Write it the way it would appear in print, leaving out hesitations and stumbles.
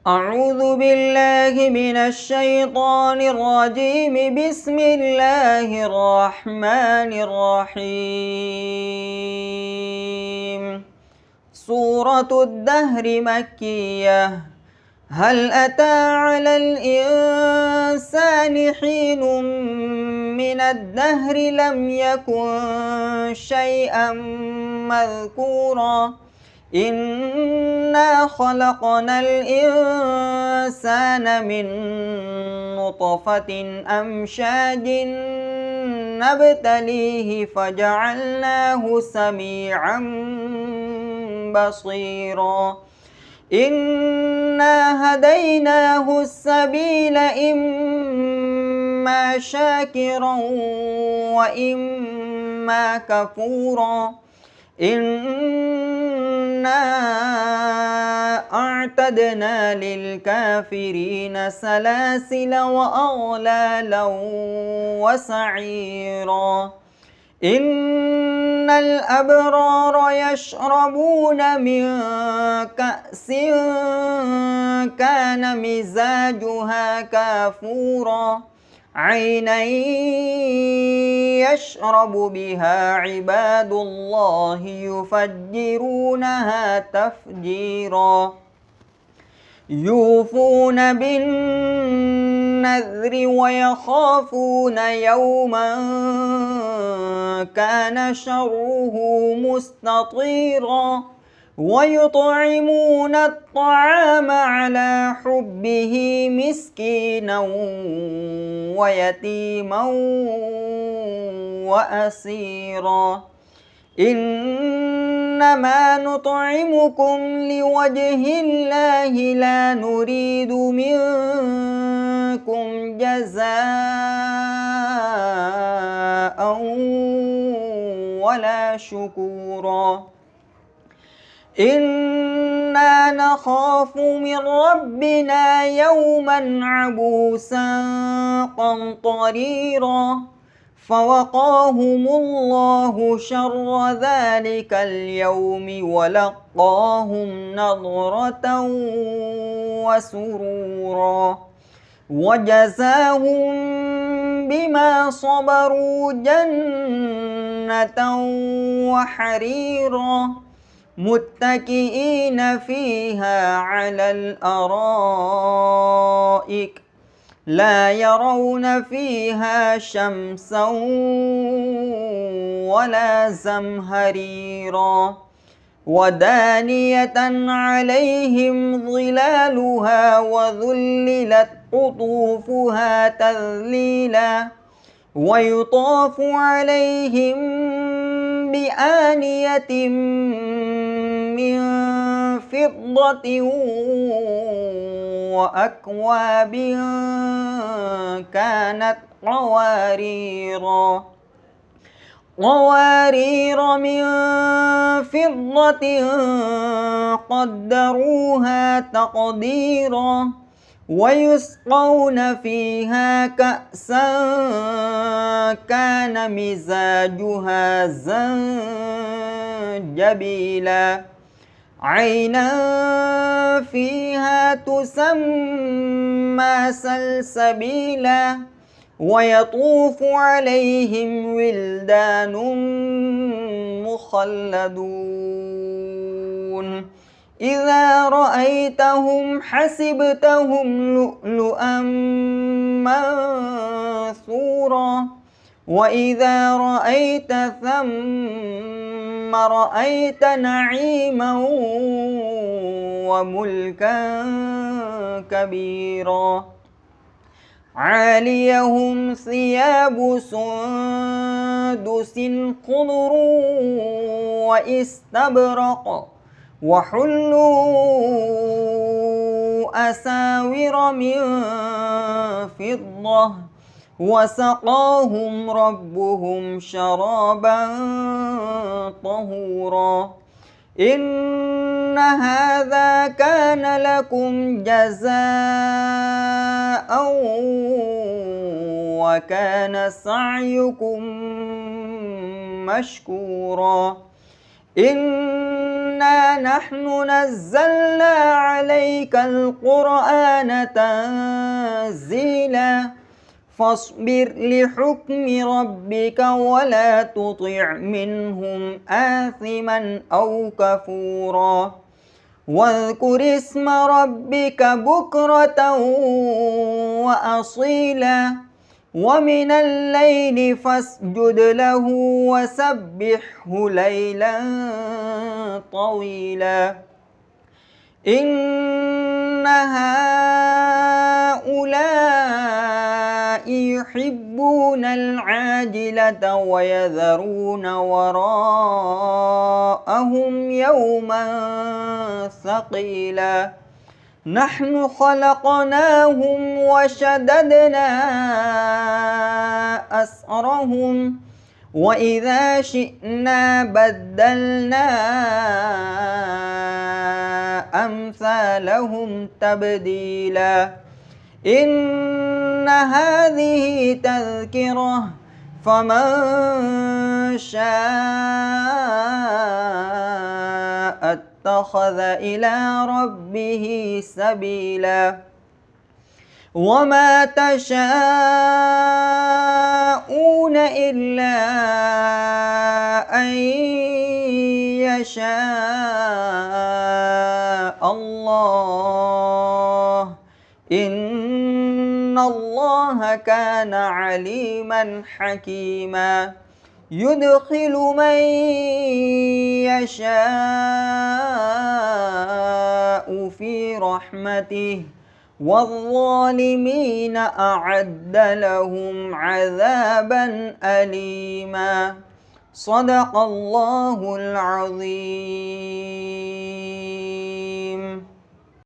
أعوذ بالله من الشيطان الرجيم. بسم الله الرحمن الرحيم. سورة الدهر مكية. هل أتى على الإنسان حين من الدهر لم يكن شيئا مذكورا إنا خلقنا الإنسان من نطفة أمشاج نبتليه فجعلناه سميعا بصيرا إنا هديناه السبيل إما شاكرا وإما كفورا إنا أعتدنا للكافرين سلاسل وأغلالا وسعيرا إن الأبرار يشربون من كأس كان مزاجها كافورا عينا يشرب بها عباد الله يفجرونها تفجيرا يوفون بالنذر ويخافون يوما كان شره مستطيرا ويطعمون الطعام على حبه مسكينا ويتيما وأسيرا إنما نطعمكم لوجه الله لا نريد منكم جزاء ولا شكورا إنا نخاف من ربنا يوما عبوسا قمطريرا فوقاهم الله شر ذلك اليوم ولقاهم نضرة وسرورا وجزاهم بما صبروا جنة وحريرا متكئين فيها على الأرائك لا يرون فيها شمسا ولا زمهريرا ودانية عليهم ظلالها وذللت قطوفها تذليلا ويطاف عليهم بآنية من فضة وأكواب كانت قوارير من فضة قدروها تقديرا ويسقون فيها كأسا كان مزاجها زنجبيلا عينا فيها تسمى سلسبيلا ويطوف عليهم ولدان مخلدون إذا رأيتهم حسبتهم لؤلؤا منثورا وإذا رأيت ثم رأيت نعيما وملكا كبيرا عاليهم ثياب سندس خضر واستبرق وحلوا أساور من فضة وسقاهم ربهم شرابا طهورا إن هذا كان لكم جزاء وكان سعيكم مشكورا إنا نحن نزلنا عليك القرآن تنزيلا فاصبر لحكم ربك ولا تطع منهم آثما أو كفورا واذكر اسم ربك بكرة وأصيلا ومن الليل فاسجد له وسبحه ليلا طويلا إن هؤلاء يحبون العاجلة ويذرون وراءهم يوما ثقيلا نحن خلقناهم وشددنا أسرهم وإذا شئنا بدلنا أمثالهم تبديلا إن هذه تذكرة فمن شاء اتخذ إلى ربه سبيلا وما تشاءون إلا أن يشاء الله إن الله كان عليما حكيما يدخل من يشاء في رحمته والظالمين أعد لهم عذابا أليما صدق الله العظيم.